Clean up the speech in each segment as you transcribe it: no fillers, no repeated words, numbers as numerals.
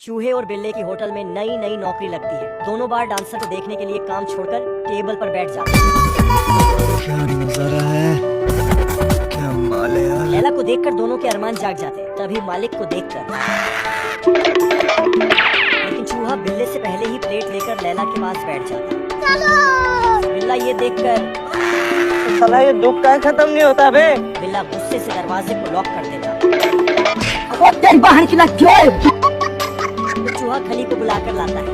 चूहे और बिल्ले की होटल में नई नई नौकरी लगती है। दोनों बार डांसर को देखने के लिए काम छोड़कर टेबल पर बैठ जाते हैं। क्या नजारा है, क्या माल है यार। लैला को देखकर दोनों के अरमान जाग जाते हैं। तभी मालिक को देखकर, लेकिन चूहा बिल्ले से पहले ही प्लेट लेकर लैला के पास बैठ जाता है। बिल्ला ये देखकर, साला ये दुख का खत्म नहीं होता बे। बिल्ला गुस्से से दरवाजे को लॉक कर देता। तो चूहा खली को बुलाकर लाता है।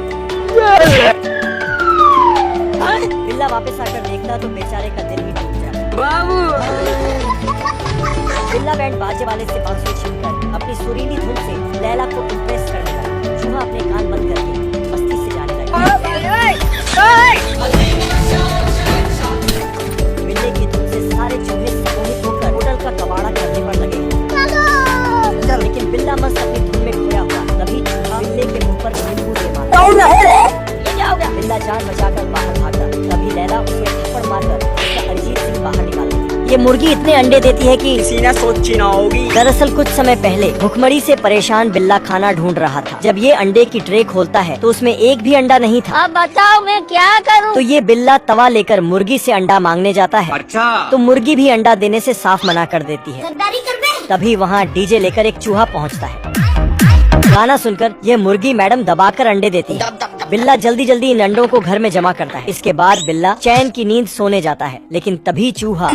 बिल्ला वापस आकर देखता तो बेचारे का दिल ही टूट जाता। बाबू बिल्ला बैंड बाजे वाले से बांसुरी छीनकर अपनी सुरीली धुन से लैला को इम्प्रेस करने लगा। चूहा अपने कान बंद करके मस्ती से जाने लगा। बिल्ले की धुन से सारे चूहे सम्मोहित होकर होटल का कबाड़ा करने पर लगे। लेकिन बिल्ला मस्त अपनी धुन में खोया हुआ। तभी चूहा बिल्ले के मुंह पर नींबू दे मारा। ये क्या हो गया? बिल्ला जान बचाकर बाहर भागा। तभी लैला उसमें थप्पड़ मारकर उसका अरिजीत सिंह बाहर निकाला। ये मुर्गी इतने अंडे देती है कि किसी ने सोची ना होगी। दरअसल कुछ समय पहले भुखमरी से परेशान बिल्ला खाना ढूंढ रहा था। जब ये अंडे की ट्रे खोलता है तो उसमें एक भी अंडा नहीं था। अब बताओ मैं क्या करूं? तो ये बिल्ला तवा लेकर मुर्गी से अंडा मांगने जाता है। अच्छा तो मुर्गी भी अंडा देने से साफ मना कर देती है। गद्दारी कर बे। तभी वहाँ डीजे लेकर एक चूहा पहुँचता है। गाना सुनकर ये मुर्गी मैडम दबाकर अंडे देती है। बिल्ला जल्दी जल्दी इन अंडों को घर में जमा करता है। इसके बाद बिल्ला चैन की नींद सोने जाता है। लेकिन तभी चूहा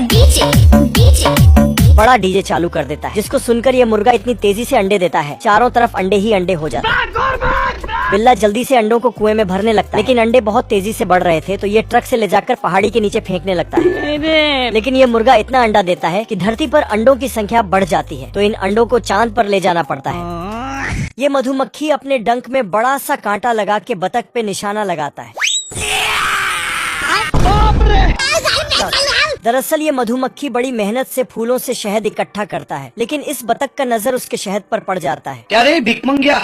बड़ा डीजे चालू कर देता है, जिसको सुनकर ये मुर्गा इतनी तेजी से अंडे देता है, चारों तरफ अंडे ही अंडे हो जाते हैं। बिल्ला जल्दी से अंडों को कुएं में भरने लगता है, लेकिन अंडे बहुत तेजी से बढ़ रहे थे तो ये ट्रक से ले जाकर पहाड़ी के नीचे फेंकने लगता है। लेकिन ये मुर्गा इतना अंडा देता है कि धरती पर अंडों की संख्या बढ़ जाती है, तो इन अंडों को चांद पर ले जाना पड़ता है। ये मधुमक्खी अपने डंक में बड़ा सा कांटा लगा के बतख पे निशाना लगाता है। दरअसल ये मधुमक्खी बड़ी मेहनत से फूलों से शहद इकट्ठा करता है, लेकिन इस बतख का नजर उसके शहद पर पड़ जाता है। क्या रे भिख मंगिया।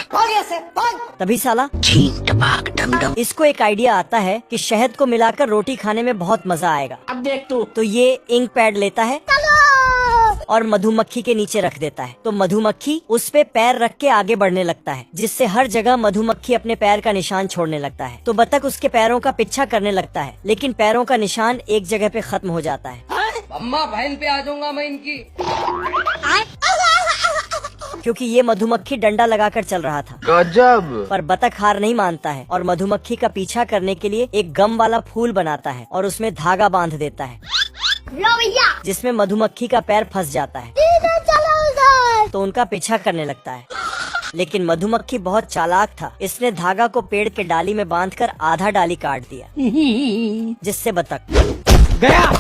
तभी साला इसको एक आइडिया आता है कि शहद को मिलाकर रोटी खाने में बहुत मजा आएगा। अब देख तू। तो ये इंक पैड लेता है और मधुमक्खी के नीचे रख देता है। तो मधुमक्खी उस पे पैर रख के आगे बढ़ने लगता है, जिससे हर जगह मधुमक्खी अपने पैर का निशान छोड़ने लगता है। तो बतख उसके पैरों का पीछा करने लगता है, लेकिन पैरों का निशान एक जगह पे खत्म हो जाता है। अम्मा बहन पे आ जाऊंगा मैं इनकी। क्योंकि ये मधुमक्खी डंडा लगाकर चल रहा था। गजब। पर बतख हार नहीं मानता है और मधुमक्खी का पीछा करने के लिए एक गम वाला फूल बनाता है और उसमें धागा बांध देता है, जिसमें मधुमक्खी का पैर फंस जाता है। तो उनका पीछा करने लगता है। लेकिन मधुमक्खी बहुत चालाक था, इसने धागा को पेड़ के डाली में बांधकर आधा डाली काट दिया, जिससे बतख गया।